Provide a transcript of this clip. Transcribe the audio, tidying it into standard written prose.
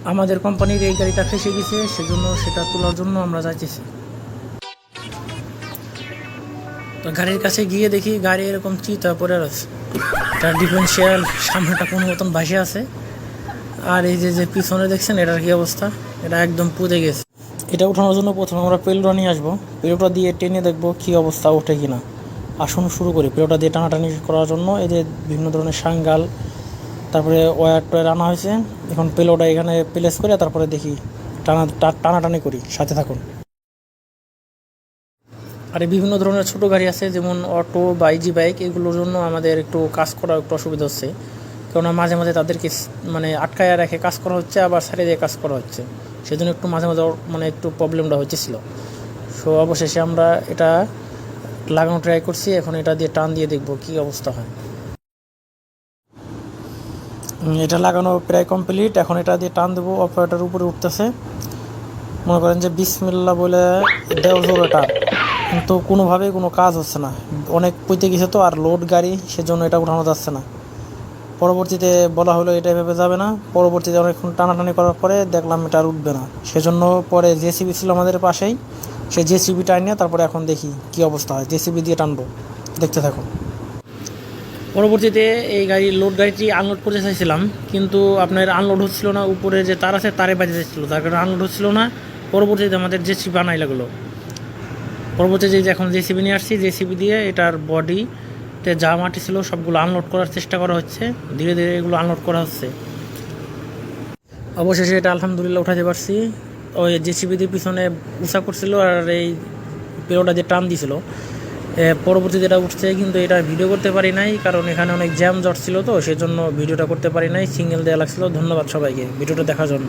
আমাদের কোম্পানির এই গাড়িটা ফেসে গেছে, সেজন্য সেটা তোলার জন্য আমরা যাইতেছি। তো গাড়ির কাছে গিয়ে দেখি গাড়ি এরকম চিতা পড়ে আছে, তার ডিফারেন্সিয়াল সামনেটা কোনো মতন ভাসে আছে। আর এই যে পিছনে দেখছেন এটার কি অবস্থা, এটা একদম পুড়ে গেছে। এটা উঠানোর জন্য প্রথমে আমরা পেলোটা নিয়ে আসবো, পেলোটা দিয়ে টেনে দেখবো কি অবস্থা ওঠে কিনা। আসুন শুরু করি। পেলোটা দিয়ে টানাটানি করার জন্য এই যে বিভিন্ন ধরনের সাঙ্গাল, তারপরে ওয়্যার টয়ার আনা হয়েছে। এখন পেলোটা এখানে প্লেস করে তারপরে দেখি টানাটানি করি, সাথে থাকুন। আর বিভিন্ন ধরনের ছোটো গাড়ি আছে, যেমন অটো বা ইজি বাইক, এগুলোর জন্য আমাদের একটু কাজ করা একটু অসুবিধা হচ্ছে, কেননা মাঝে মাঝে তাদেরকে মানে আটকায় রেখে কাজ করা হচ্ছে, আবার সাইডে দিয়ে কাজ করা হচ্ছে, সেজন্য একটু মাঝে মাঝে মানে একটু প্রবলেমটা হচ্ছিল। সো অবশেষে আমরা এটা লাগানো ট্রাই করছি, এখন এটা দিয়ে টান দিয়ে দেখব কী অবস্থা হয়। এটা লাগানো প্রায় কমপ্লিট, এখন এটা দিয়ে টান দেবো। অপারেটর উপরে উঠতেছে, মনে করেন যে বিসমিল্লাহ বলে দেও জোরে টান, কিন্তু কোনোভাবেই কোনো কাজ হচ্ছে না। অনেক পইতে গেছে তো, আর লোড গাড়ি, সেজন্য এটা উঠানো যাচ্ছে না। পরবর্তীতে বলা হলো এটা এভাবে যাবে না। পরবর্তীতে অনেকক্ষণ টানাটানি করার পরে দেখলাম এটা আর উঠবে না, সেজন্য পরে জেসিবি ছিল আমাদের পাশেই, সেই জেসিবিটা নিয়ে তারপরে এখন দেখি কি অবস্থা হয়। জেসিবি দিয়ে টানবো, দেখতে থাকুন। পরবর্তীতে এই লোড গাড়িটি আনলোড করতে চাইছিলাম, কিন্তু আপনার আনলোড হচ্ছিল না। উপরে যে তার আছে তারে বাজে যাচ্ছিলো, তার কারণে আনলোড হচ্ছিল না। পরবর্তীতে আমাদের জেসিবি বানাই লাগলো। পরবর্তীতে এখন জেসিবি নিয়ে আসছি, জেসিবি দিয়ে এটার বডিতে যা মাটি ছিল সবগুলো আনলোড করার চেষ্টা করা হচ্ছে। ধীরে ধীরে এগুলো আনলোড করা হচ্ছে। অবশেষে এটা আলহামদুলিল্লাহ উঠাতে পারছি। ওই জেসিবি দিয়ে পিছনে উঁচা করছিল, আর এই পেলোটা যে টান দিছিল, পরবর্তীতে এটা উঠছে, কিন্তু এটা ভিডিও করতে পারি নাই, কারণ এখানে অনেক জ্যাম জট ছিল, তো সেজন্য ভিডিওটা করতে পারি নাই, সিঙ্গেল দেওয়া লাগছিল। ধন্যবাদ সবাইকে ভিডিওটা দেখার জন্য।